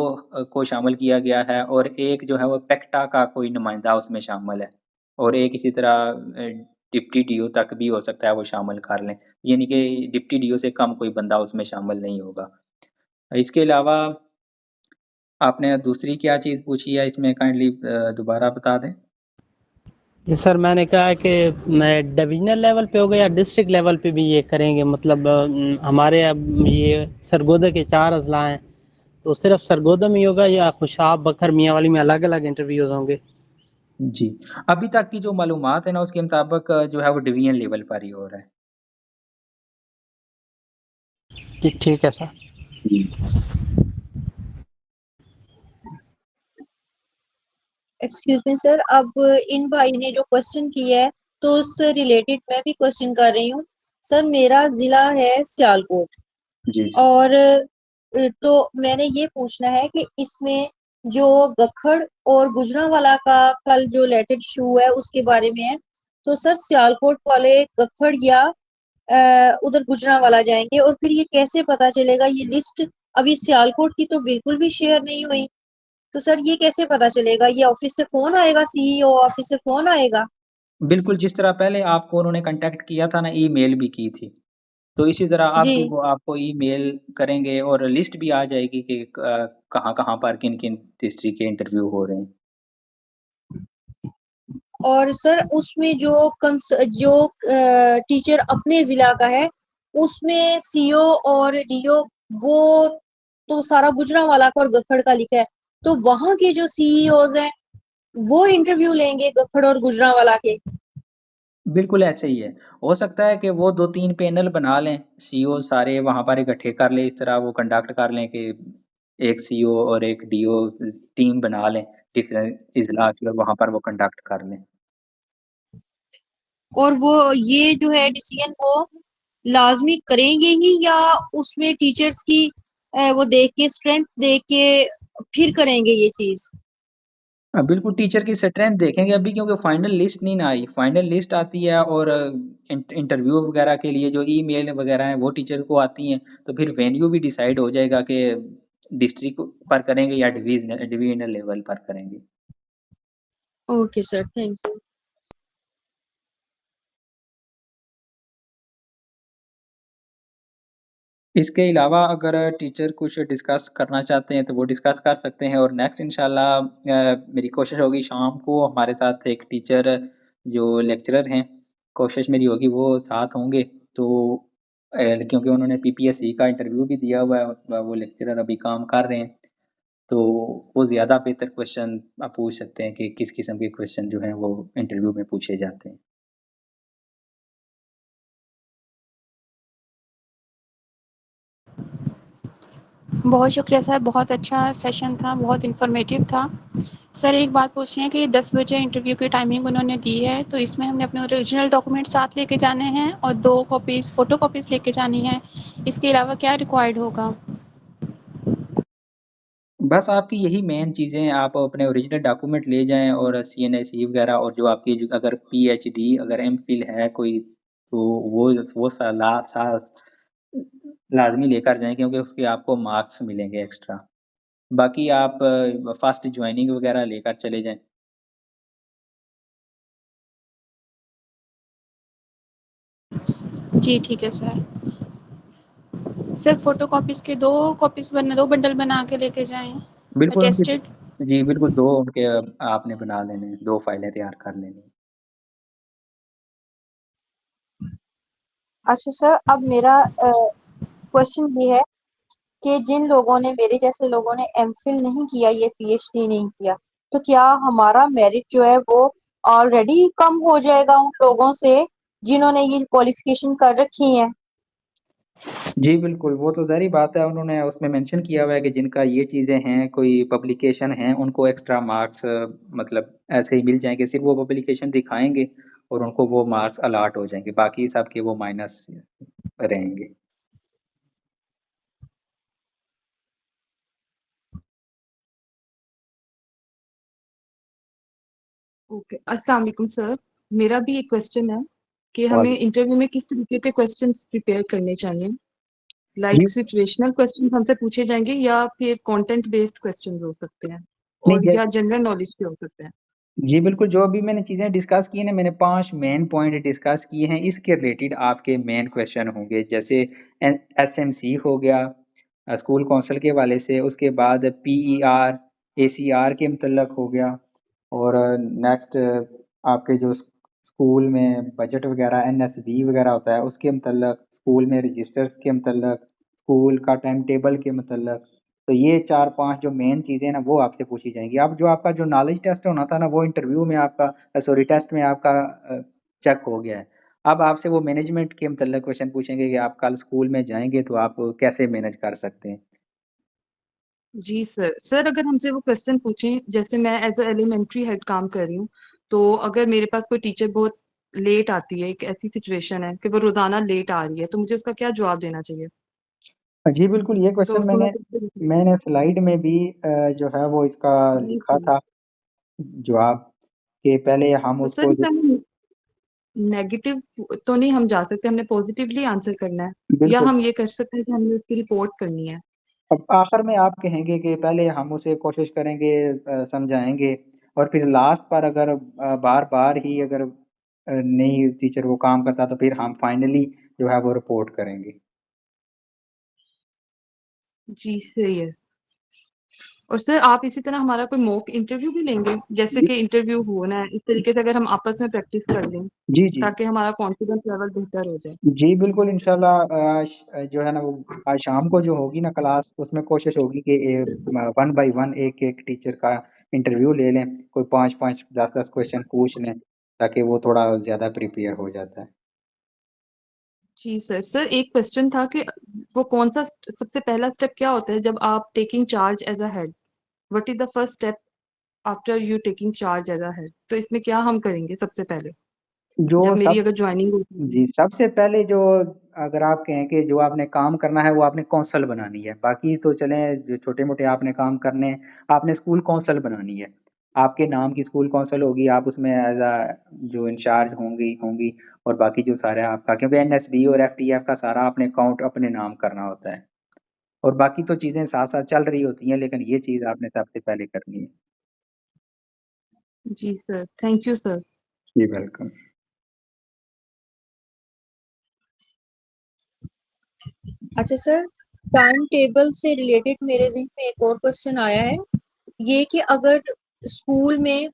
को शामिल किया गया है, और एक जो है वो पेक्टा का कोई नुमाइंदा उसमें शामिल है, और एक इसी तरह डिप्टी डीओ तक भी हो सकता है वो शामिल कर लें, यानी कि डिप्टी डीओ से कम कोई बंदा उसमें शामिल नहीं होगा। इसके अलावा आपने दूसरी क्या चीज़ पूछी है इसमें, काइंडली दोबारा बता दें? जी सर, मैंने कहा है कि मैं डिविज़नल लेवल पे होगा या डिस्ट्रिक्ट लेवल पे भी ये करेंगे? मतलब हमारे अब ये सरगोदा के 4 अज़ला हैं, तो सिर्फ़ सरगोदा में ही होगा या खुशाब, बकर, मियांवाली में अलग-अलग इंटरव्यूज़ होंगे? जी, अभी तक की जो मालूमात है ना उसके मुताबिक जो है वो डिवीज़न लेवल पर ही हो रहा है। जी, ठीक है सर। जी। एक्सक्यूज मी सर, अब इन भाई ने जो क्वेश्चन किया है तो उससे रिलेटेड मैं भी क्वेश्चन कर रही हूँ। सर मेरा जिला है सियालकोट, जी, जी। और तो मैंने ये पूछना है कि इसमें जो गखड़ और गुजरांवाला का कल जो लेटेड इशू है उसके बारे में है, तो सर सियालकोट वाले गखड़ या उधर गुजरांवाला जाएंगे, और फिर ये कैसे पता चलेगा? ये लिस्ट अभी सियालकोट की तो बिल्कुल भी शेयर नहीं हुई, तो सर ये कैसे पता चलेगा? ये ऑफिस से फोन आएगा, सीईओ ऑफिस से फोन आएगा? बिल्कुल, जिस तरह पहले आपको उन्होंने कॉन्टैक्ट किया था ना, ईमेल भी की थी, तो इसी तरह अब जी। भी वो आपको ईमेल करेंगे और लिस्ट भी आ जाएगी कि कहाँ-कहाँ पर किन-किन डिस्ट्रिक्ट के इंटरव्यू हो रहे हैं। और सर उसमें जो टीचर अपने जिला का है, उसमें सीओ और डीओ वो तो सारा गुजरांवाला का और गखड़ का लिखा है, तो वहां के जो सीईओज हैं वो इंटरव्यू लेंगे गखड़ और गुजरांवाला के? बिल्कुल ऐसे ही है। हो सकता है कि वो 2-3 पैनल बना लें, सीईओ सारे वहाँ पर इकट्ठे कर लें, इस तरह वो कंडक्ट कर लें कि एक सीईओ और एक डीओ टीम बना लें डिफरेंट अज़ला की, और वहाँ पर वो कंडक्ट कर लें। और वो ये जो है डिसीजन वो लाजमी करेंगे ही, या उसमें टीचर्स की वो देख के, स्ट्रेंथ देख के फिर करेंगे ये चीज? बिल्कुल टीचर की स्ट्रेंथ देखेंगे अभी, क्योंकि फाइनल लिस्ट नहीं ना आई। फाइनल लिस्ट आती है और इंटरव्यू वगैरह के लिए जो ईमेल वगैरह हैं वो टीचर को आती हैं, तो फिर वेन्यू भी डिसाइड हो जाएगा कि डिस्ट्रिक्ट पर करेंगे या डिवीजनल लेवल पर करेंगे। Okay sir, thank you. इसके अलावा अगर टीचर कुछ डिस्कस करना चाहते हैं तो वो डिस्कस कर सकते हैं, और नेक्स्ट इंशाल्लाह मेरी कोशिश होगी शाम को हमारे साथ एक टीचर जो लेक्चरर हैं, कोशिश मेरी होगी वो साथ होंगे। तो क्योंकि उन्होंने पीपीएससी का इंटरव्यू भी दिया हुआ है, वो लेक्चरर अभी काम कर रहे हैं, तो वो ज़्यादा बेहतर क्वेश्चन आप पूछ सकते हैं कि किस किस्म के क्वेश्चन जो हैं वो इंटरव्यू में पूछे जाते हैं। बहुत शुक्रिया सर, बहुत अच्छा सेशन था, बहुत इन्फॉर्मेटिव था। सर एक बात पूछनी है कि ये 10 बजे इंटरव्यू की टाइमिंग उन्होंने दी है, तो इसमें हमने अपने ओरिजिनल डॉक्यूमेंट साथ लेके जाने हैं और 2 कॉपीज़ फ़ोटोकॉपीज़ लेके जानी है। इसके अलावा क्या रिक्वायर्ड होगा? बस आपकी यही मेन चीज़ें हैं, आप अपने ओरिजिनल डॉक्यूमेंट ले जाएँ और सीएनएसी वगैरह, और जो आपकी जो अगर पीएचडी अगर एमफिल है कोई, तो वो लाज़मी लेकर जाएँ, क्योंकि उसके आपको मार्क्स मिलेंगे एक्स्ट्रा। बाकी आप फर्स्ट जॉइनिंग वगैरह लेकर चले जाएँ। जी, ठीक है सर। सर फ़ोटोकॉपीज़ के 2 बंडल बना के लेके जाएँ, बिल्कुल उनके अटेस्टेड। जी, बिल्कुल 2 उनके आपने बना लेने हैं, 2 फाइलें तैयार कर लेनी हैं। अच्छा सर, अब मेरा क्वेश्चन ये है कि जिन लोगों ने, मेरे जैसे लोगों ने एमफिल नहीं किया, ये पीएचडी नहीं किया, तो क्या हमारा मेरिट जो है वो ऑलरेडी कम हो जाएगा उन लोगों से जिन्होंने ये क्वालिफिकेशन कर रखी है? जी, बिल्कुल, वो तो ज़ाहिर बात है, उन्होंने उसमें मेंशन किया हुआ है कि जिनका ये चीज़ें हैं, कोई पब्लिकेशन है, उनको एक्स्ट्रा मार्क्स मतलब ऐसे ही मिल जाएँगे, सिर्फ़ वो पब्लिकेशन दिखाएँगे और उनको वो मार्क्स अलॉट हो जाएँगे, बाकी सब के वो माइनस रहेंगे। ओके, अस्सलाम वालेकुम सर। मेरा भी एक क्वेश्चन है कि हमें वाले इंटरव्यू में किस तरीके के क्वेश्चंस प्रिपेयर करने चाहिए? जी, लाइक सिचुएशनल क्वेश्चंस हमसे पूछे जाएंगे या फिर कंटेंट बेस्ड क्वेश्चंस हो सकते हैं, नहीं और जै या जनरल नॉलेज के हो सकते हैं? जी, बिल्कुल, जो अभी मैंने चीज़ें डिस्कस की हैं ना, मैंने 5 मेन पॉइंट डिस्कस किए हैं, इसके रिलेटेड आपके मेन क्वेश्चन होंगे। जैसे एसएमसी हो गया, स्कूल काउंसिल के हवाले से, उसके बाद पीईआर, एसीआर के मुतल्लक हो गया, और नेक्स्ट आपके जो स्कूल में बजट वगैरह एनएसडी वगैरह होता है, उसके मुतल्लक, स्कूल में रजिस्टर्स के मुतल्लक, स्कूल का टाइम टेबल के मुतल्लक। तो ये 4-5 जो मेन चीज़ें हैं ना, वो आपसे पूछी जाएँगी। अब जो आपका जो नॉलेज टेस्ट होना था ना, वो इंटरव्यू में आपका सॉरी टेस्ट में आपका चेक हो गया है। अब आपसे वो मैनेजमेंट के मुतल्लिक क्वेश्चन पूछेंगे कि आप कल स्कूल में जाएँगे तो आप कैसे मैनेज कर सकते हैं? जी सर। सर अगर हमसे वो क्वेश्चन पूछें, जैसे मैं एज अ एलिमेंट्री हेड काम कर रही हूँ, तो अगर मेरे पास कोई टीचर बहुत लेट आती है, एक ऐसी सिचुएशन है कि वो रोजाना लेट आ रही है, तो मुझे उसका क्या जवाब देना चाहिए? जी, बिल्कुल, ये तो क्वेश्चन उसको मैं कैसे रिप्लाई मैंने करूँ? स्लाइड में भी जो है वो इसका जी लिखा सर। था जवाब, कि पहले हम तो सर उसको इसमें हमें नेगेटिव तो नहीं हम जा सकते, हमने पॉजिटिवली आंसर करना है, या बिल्कुल। हम ये कर सकते हैं कि हमने उसकी रिपोर्ट करनी है? अब आखिर में आप कहेंगे कि पहले हम उसे कोशिश करेंगे, समझाएँगे, और फिर लास्ट पर अगर बार-बार ही अगर नहीं टीचर वो काम करता, तो फिर हम फाइनली जो है वो रिपोर्ट करेंगे। जी, सही है। और सर आप इसी तरह हमारा कोई मॉक इंटरव्यू भी लेंगे? जैसे जी, कि इंटरव्यू होना है, इस तरीके से अगर हम आपस में प्रैक्टिस कर लें, जी, जी। ताकि हमारा कॉन्फिडेंस लेवल बेहतर हो जाए। जी, बिल्कुल इंशाल्लाह, जो है ना वो आज शाम को जो होगी ना क्लास, उसमें कोशिश होगी कि 1 बाय 1 एक-एक टीचर का इंटरव्यू ले लें, कोई 5-5, 10-10 क्वेश्चन पूछ लें, ताकि वो थोड़ा ज़्यादा प्रिपेयर हो जाता है। जी सर। सर एक क्वेश्चन था कि वो कौन-सा सबसे पहला स्टेप क्या होता है जब आप taking charge as a head? What is the first step after you taking charge as a head? तो इसमें क्या हम करेंगे सबसे पहले? जो जब मेरी सब अगर जॉइनिंग होती है? जी, सबसे पहले जो अगर आप कहें कि जो आपने काम करना है वो आपने कौंसल बनानी है। बाकी तो चलें जो छोटे-मोटे आपने काम करने हैं, आपने स्कूल कौंसल बनानी है। आपके नाम की स्कूल कौंसल होगी, आप उसमें एज़ जो इंचार्ज होंगी होंगी, और बाकी जो सारा आपका, क्योंकि एनएसबी और एफटीएफ का सारा आपने अकाउंट अपने नाम करना होता है। और बाकी तो चीज़ें साथ-साथ चल रही होती हैं, लेकिन ये चीज़ आपने सबसे पहले करनी है। जी सर, थैंक यू सर। जी, वेलकम। अच्छा सर, टाइम टेबल से रिलेटेड मेरे ज़हन में एक और क्वेश्चन आया है, ये कि अगर स्कूल में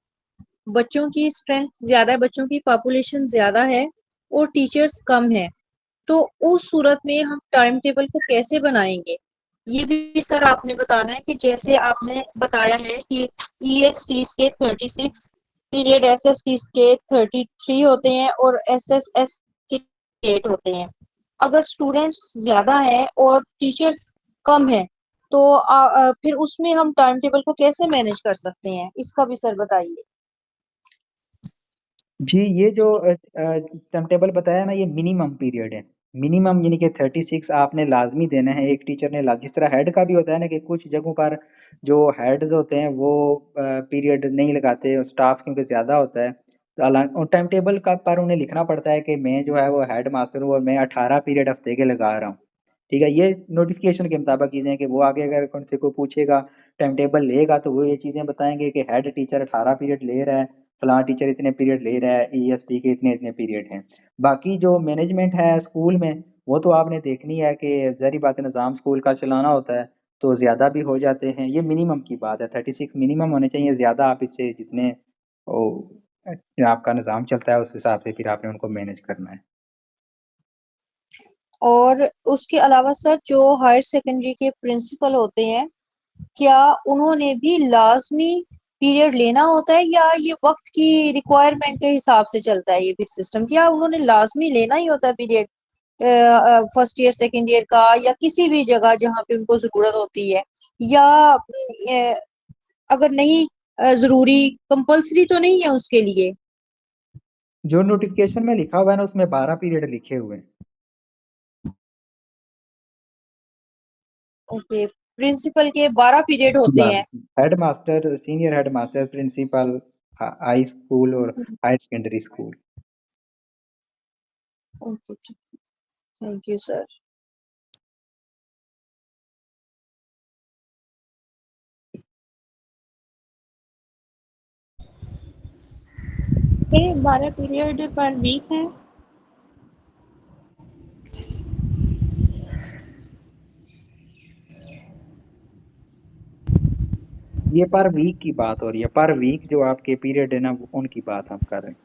बच्चों की स्ट्रेंथ ज़्यादा है, बच्चों की पॉपुलेशन ज़्यादा है और टीचर्स कम हैं, तो उस सूरत में हम टाइम टेबल को कैसे बनाएँगे? ये भी सर आपने बताना है कि जैसे आपने बताया है कि ईएसटीज़ के 36 पीरियड, एसएसटीज़ के 33 होते हैं और एसएसएस के 8 होते हैं। अगर स्टूडेंट्स ज़्यादा हैं और टीचर्स कम हैं, तो फिर उसमें हम टाइम टेबल को कैसे मैनेज कर सकते हैं? इसका भी सर बताइए। जी, ये जो टाइम टेबल बताया ना, ये मिनिमम पीरियड है। मिनिमम यानी कि 36 आपने लाज़मी देना है, एक टीचर ने ला जिस तरह हेड का भी होता है ना कि कुछ जगहों पर जो हेड्स होते हैं वो पीरियड नहीं लगाते, स्टाफ क्योंकि ज़्यादा होता है। तो और टाइम टेबल का पर उन्हें लिखना पड़ता है कि मैं जो है वो हेड मास्टर हूँ और मैं 18 पीरियड हफ़्ते के लगा रहा हूँ। ठीक है? ये नोटिफ़िकेशन के मुताबिक चीज़ें हैं कि वो आगे अगर उनसे कोई पूछेगा, टाइम टेबल लेगा, तो वो ये चीज़ें बताएँगे कि हेड टीचर 18 पीरियड ले रहा है, फलाँ टीचर इतने पीरियड ले रहा है, ईएसटी के इतने-इतने पीरियड हैं। बाकी जो मैनेजमेंट है स्कूल में, वो तो आपने देखनी है कि ज़ाहिर-सी बात है, निज़ाम स्कूल का चलाना होता है, तो ज़्यादा भी हो जाते हैं। ये मिनिमम की बात है, 36 मिनिमम होने चाहिए, ज़्यादा आप इससे जितने ओ आपका निज़ाम चलता है, उस हिसाब से फिर आपने उनको मैनेज करना है। और उसके अलावा सर जो हायर सेकेंडरी के प्रिंसिपल होते हैं, क्या उन्होंने भी लाज़मी पीरियड लेना होता है या ये वक़्त की रिक्वायरमेंट के हिसाब से चलता है ये फिर सिस्टम? क्या उन्होंने लाज़मी लेना ही होता है period first year, second year का या किसी भी जगह जहाँ पे उनको ज़रूरत होती है? या अगर नहीं ज़रूरी कंपल्सरी तो नहीं है उसके लिए? जो नोटिफ़िकेशन में लिखा हुआ है ना, उसमें 12 पीरियड लिखे हुए हैं। ओके, प्रिंसिपल के 12 पीरियड होते हैं। Headmaster, senior headmaster, principal, high school और higher secondary school. Okay, thank you sir. ये 12 पीरियड पर वीक है। ये पर वीक की बात हो रही है, पर वीक जो आपके पीरियड है ना, उनकी बात हम कर रहे हैं।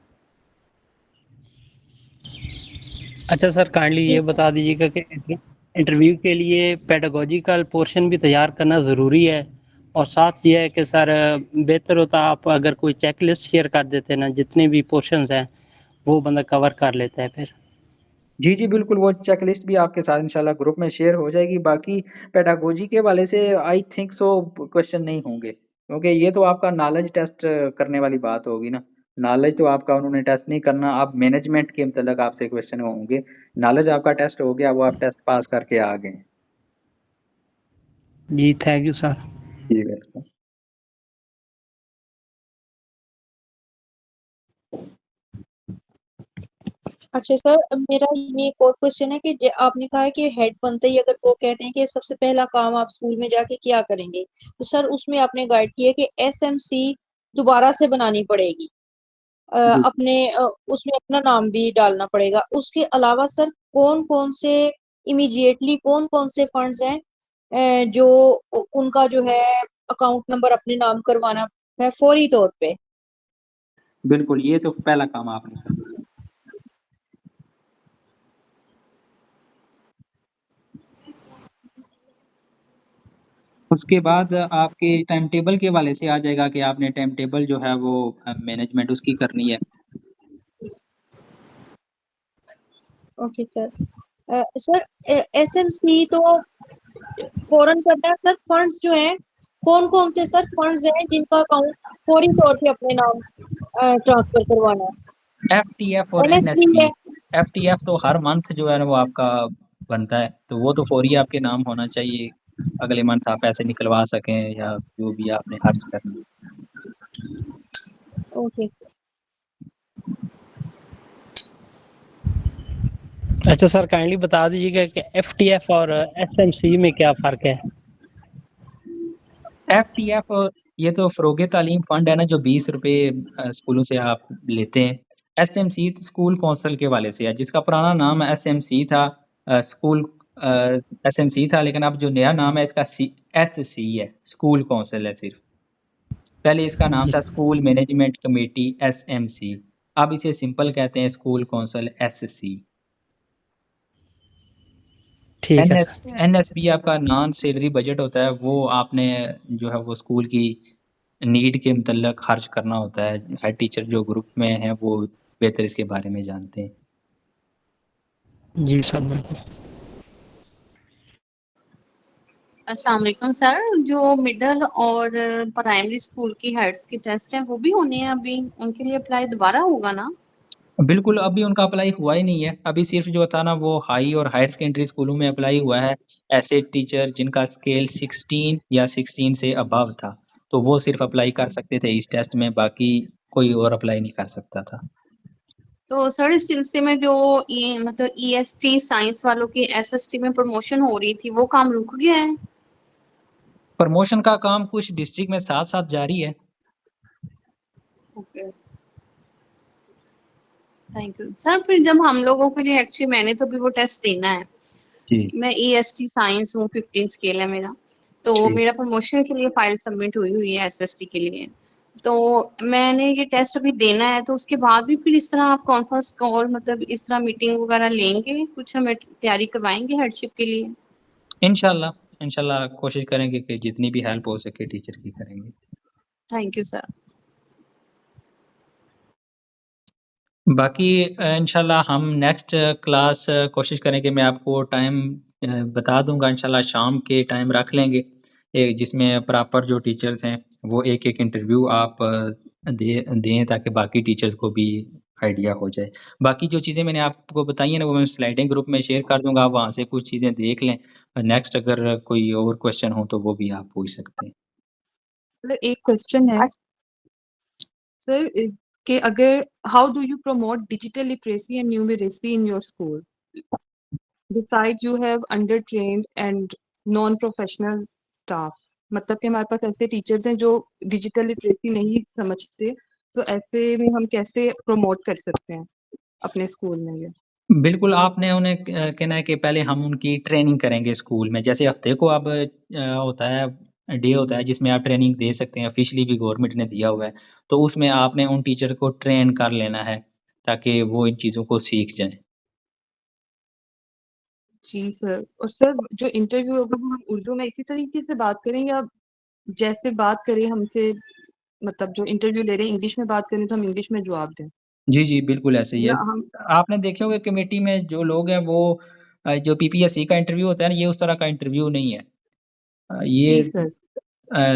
अच्छा सर, काइंडली ये बता दीजिएगा कि इंटरव्यू के लिए पेडागोजिकल पोर्शन भी तैयार करना ज़रूरी है, और साथ ये है कि सर बेहतर होता आप अगर कोई चेकलिस्ट शेयर कर देते ना, जितने भी पोर्शंस हैं वो बंदा कवर कर लेता है फिर। जी, जी, बिल्कुल, वो चेकलिस्ट भी आपके साथ इंशाल्लाह ग्रुप में शेयर हो जाएगी। बाकी पेडागोजी के वाले से आई थिंक सो क्वेश्चन नहीं होंगे, क्योंकि ये तो आपका नॉलेज टेस्ट करने वाली बात होगी ना। नॉलेज तो आपका उन्होंने टेस्ट नहीं करना, आप मैनेजमेंट के मतलब आपसे क्वेश्चन होंगे। नॉलेज आपका टेस्ट हो गया, वो आप टेस्ट पास करके आ गए। जी, थैंक यू सर। जी, वेलकम। अच्छा सर, मेरा ये एक और क्वेश्चन है कि आपने कहा है कि हेड बनते ही अगर वो कहते हैं कि सबसे पहला काम आप स्कूल में जाके क्या करेंगे, तो सर उसमें आपने गाइड किया कि एसएमसी दोबारा से बनानी पड़ेगी। जी। उसमें अपना नाम भी डालना पड़ेगा। उसके अलावा सर कौन-कौन से इमीडिएटली कौन-कौन से फंड्स हैं जो उनका जो है अकाउंट नंबर अपने नाम करवाना है फौरी तौर पे? बिल्कुल, ये तो पहला काम आपने कर दिया। उसके बाद आपके टाइम टेबल के हवाले से आ जाएगा कि आपने टाइम टेबल जो है वो मैनेजमेंट उसकी करनी है। Okay sir. सर एसएमसी तो फौरन करना है सर। फंड्स जो हैं कौन-कौन से सर फंड्स हैं जिनका अकाउंट फौरी तौर पे अपने नाम ट्रांसफर करवाना है? एफटीएफ और एनएसबी एनएसबी। है। एफटीएफ तो हर मंथ जो है ना वो आपका बनता है, तो वो तो फौरी आपके नाम होना चाहिए। अगले मंथ आप पैसे निकलवा सकें या जो भी आपने खर्च करना है। ओके। अच्छा सर, काइंडली बता दीजिएगा कि एफटीएफ और एसएमसी में क्या फ़र्क है? एफटीएफ ये तो फ़रोग़ तालीम फ़ंड है ना जो ₹20 स्कूलों से आप लेते हैं। एसएमसी तो स्कूल कौंसल के हवाले से है, जिसका पुराना नाम एसएमसी था। स्कूल अ, एसएमसी था, लेकिन अब जो नया नाम है इसका एससी है, स्कूल कौंसल है सिर्फ़। पहले इसका नाम जी, था स्कूल मैनेजमेंट कमेटी एसएमसी, अब इसे सिंपल कहते हैं स्कूल कौंसल एससी। ठीक है एनएस सर। एनएसबी आपका नॉन सैलरी बजट होता है, वो आपने जो है वो स्कूल की नीड के मुतल्लिक़ खर्च करना होता है। हेड टीचर जो ग्रुप में हैं वो बेहतर इसके बारे में जानते हैं। जी सर, बिल्कुल। अस्सलाम वालेकुम सर, जो मिडल और प्राइमरी स्कूल की हेड्स की टेस्ट हैं वो भी होने हैं अभी, उनके लिए अप्लाई दोबारा होगा ना? बिल्कुल, अभी उनका अप्लाई हुआ ही नहीं है। अभी सिर्फ़ जो था ना वो हाई और हायर सेकेंडरी स्कूलों में अप्लाई हुआ है। ऐसे टीचर जिनका स्केल 16 या 16 से अबव था, तो वो सिर्फ़ अप्लाई कर सकते थे इस टेस्ट में, बाकी कोई और अप्लाई नहीं कर सकता था। तो सर इस सिलसिले में जो मतलब ईएसटी साइंस वालों की एसएसटी में प्रमोशन हो रही थी, वो काम रुक गया है? प्रमोशन का काम कुछ डिस्ट्रिक्ट में साथ-साथ जारी है। Okay, thank you. सर फिर जब हम लोगों के लिए एक्चुअली मैंने तो अभी वो टेस्ट देना है। जी, मैं ईएसटी साइंस हूँ, 15 स्केल है मेरा। तो ठीक। मेरा प्रमोशन के लिए फाइल सबमिट हुई हुई है एसएसटी के लिए। तो मैंने ये टेस्ट अभी देना है, तो उसके बाद भी फिर इस तरह आप कॉन्फ्रेंस कॉल मतलब इस तरह मीटिंग वगैरह लेंगे? कुछ हमें तैयारी करवाएँगे हेडशिप के लिए? इंशाल्लाह, इंशाल्लाह कोशिश करेंगे कि जितनी भी हेल्प हो सके टीचर की करेंगे। Thank you sir. बाकी इंशाल्लाह हम नेक्स्ट क्लास कोशिश करेंगे, मैं आपको टाइम बता दूँगा इंशाल्लाह शाम के टाइम रख लेंगे। जिसमें प्रॉपर जो टीचर्स हैं वो एक-एक इंटरव्यू आप दें ताकि बाकी टीचर्स को भी आइडिया हो जाए। बाकी जो चीज़ें मैंने आपको बताई हैं ना वो मैं स्लाइडें ग्रुप में शेयर कर दूँगा, आप वहाँ से कुछ चीज़ें देख लें। नेक्स्ट अगर कोई और क्वेश्चन हो तो वो भी आप पूछ सकते हैं। सर एक क्वेश्चन है सर कि अगर how do you promote digital literacy and numeracy in your school? Besides you have under trained and non professional staff, मतलब कि हमारे पास ऐसे टीचर्स हैं जो डिजिटल लिटरेसी नहीं समझते, तो ऐसे में हम कैसे प्रमोट कर सकते हैं अपने स्कूल में ये? बिल्कुल, आपने उन्हें कहना है कि पहले हम उनकी ट्रेनिंग करेंगे स्कूल में। जैसे हफ़्ते को अब होता है डे होता है जिसमें आप ट्रेनिंग दे सकते हैं, ऑफ़िशियली भी गवर्नमेंट ने दिया हुआ है। तो उसमें आपने उन टीचर को ट्रेन कर लेना है, ताकि वो इन चीज़ों को सीख जाएँ। जी सर। और सर जो इंटरव्यू होगा वो हम उर्दू में इसी तरीके से बात करें या जैसे बात करें हमसे, मतलब जो इंटरव्यू ले रहे हैं इंग्लिश में बात करें तो हम इंग्लिश में जवाब दें? जी, जी, बिल्कुल ऐसे ही है। या हम आपने देखे होंगे कमेटी में जो लोग हैं वो जो पीपीएससी का इंटरव्यू होता है ना, ये उस तरह का इंटरव्यू नहीं है। जी ये सर।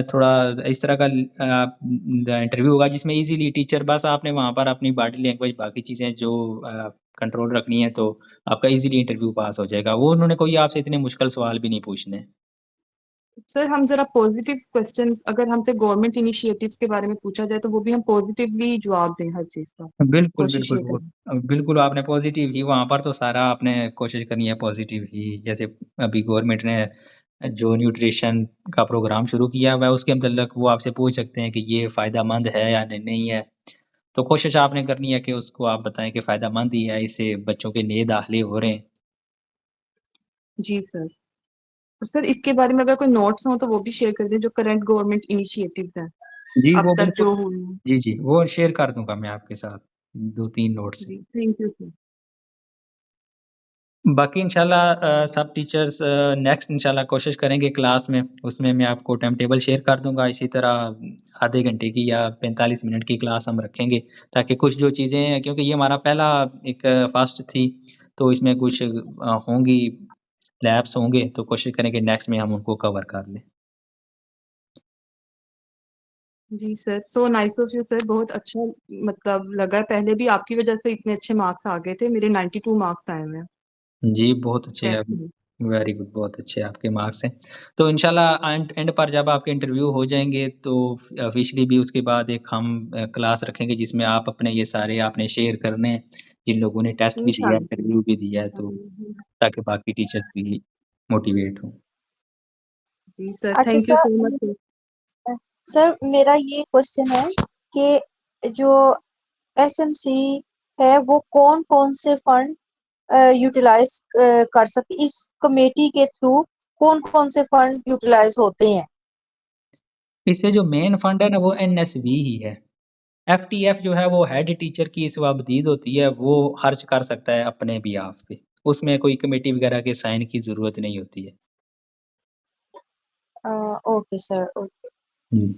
थोड़ा इस तरह का इंटरव्यू होगा जिसमें इज़िली टीचर बस आपने वहाँ पर अपनी बॉडी लैंग्वेज बाकी चीज़ें जो कंट्रोल रखनी है तो आपका इज़िली इंटरव्यू पास हो जाएगा। वो उन्होंने कोई आपसे इतने मुश्किल सवाल भी नहीं पूछने। सर हम जरा पॉजिटिव क्वेश्चन, अगर हमसे गवर्नमेंट इनिशिएटिव्स के बारे में पूछा जाए तो वो भी हम पॉजिटिवली जवाब दें हर चीज का, बिल्कुल, कोशिश बिल्कुल, ये वो करें। बिल्कुल आपने पॉज़िटिव ही वहाँ पर तो सारा आपने कोशिश करनी है पॉज़िटिव ही। जैसे अभी गवर्नमेंट ने जो न्यूट्रिशन का प्रोग्राम शुरू किया हुआ है, उसके मतलब वो आपसे पूछ सकते हैं कि ये फ़ायदेमंद है या नहीं है। तो कोशिश आपने करनी है कि उसको आप बताएँ कि फ़ायदेमंद ही है, इससे बच्चों के नए दाखिले हो रहे हैं। जी सर। और सर इसके बारे में अगर कोई नोट्स हो तो वो भी शेयर कर दें, जो करंट गवर्नमेंट इनिशिएटिव्स हैं जी, अब वो तक बिल्कुल जो हुए हैं। जी, जी, वो शेयर कर दूँगा मैं आपके साथ 2-3 नोट्स। जी थैंक यू सर। बाकी इंशाल्लाह सब टीचर्स नेक्स्ट इंशाल्लाह कोशिश करेंगे क्लास में, उसमें मैं आपको टाइम टेबल शेयर कर दूँगा। इसी तरह आधे घंटे की या 45 मिनट की क्लास हम रखेंगे, ताकि कुछ जो चीज़ें हैं, क्योंकि ये हमारा पहला एक फ़ास्ट थी, तो इसमें कुछ होंगी, लैब्स होंगे, तो कोशिश करेंगे नेक्स्ट में हम उनको कवर कर लें। जी sir, so nice of you sir, बहुत अच्छा मतलब लगा। पहले भी आपकी वजह से इतने अच्छे मार्क्स आ गए थे, मेरे 92 मार्क्स आए हुए हैं जी, बहुत अच्छे हैं। टेस्ट में। वेरी गुड, बहुत अच्छे आपके मार्क्स हैं। तो इंशाल्लाह एंड एंड पर जब आपके इंटरव्यू हो जाएँगे तो ऑफ़िशियली भी उसके बाद एक हम क्लास रखेंगे, जिसमें आप अपने ये सारे आपने शेयर करने हैं, जिन लोगों ने टेस्ट भी दिया है, इंशाल्लाह। इंटरव्यू भी दिया है, तो ताकि बाकी टीचर्स भी मोटिवेट हों। जी सर, अच्छा thank you sir, so much sir. Sir मेरा ये क्वेश्चन है कि जो एसएमसी है वो कौन कौन से फंड यूटिलाइज कर सके, इस कमेटी के थ्रू कौन कौन से फंड यूटिलाइज होते हैं? इससे जो मेन फंड है ना, वो एनएसवी ही है। एफटीएफ जो है वो हेड टीचर की स्वाबदीद होती है, वो खर्च कर सकता है अपने बिहाफ पे। उसमें कोई कमेटी वगैरह के साइन की ज़रूरत नहीं होती है। Okay sir, okay. हुँ।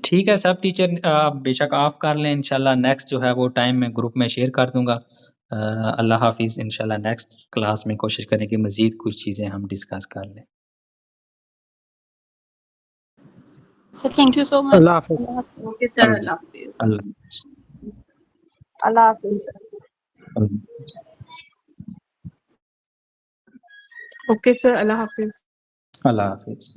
ठीक है, सब टीचर बेशक ऑफ कर लें, इंशाल्लाह नेक्स्ट जो है वो टाइम मैं ग्रुप में शेयर कर दूँगा। अल्लाह हाफ़िज़, इंशाल्लाह नेक्स्ट क्लास में कोशिश करें कि मज़ीद कुछ चीज़ें हम डिस्कस कर लें। Sir thank you so much. अल्लाह हाफ़िज़। अल्लाह हाफ़िज़। ओके सर, अल्लाह अल्लाह हाफिज। अल्लाह अल्लाह हाफिज सर। अल्लाह ओके सर, अल्लाह हाफिज। अल्लाह हाफ़िज़।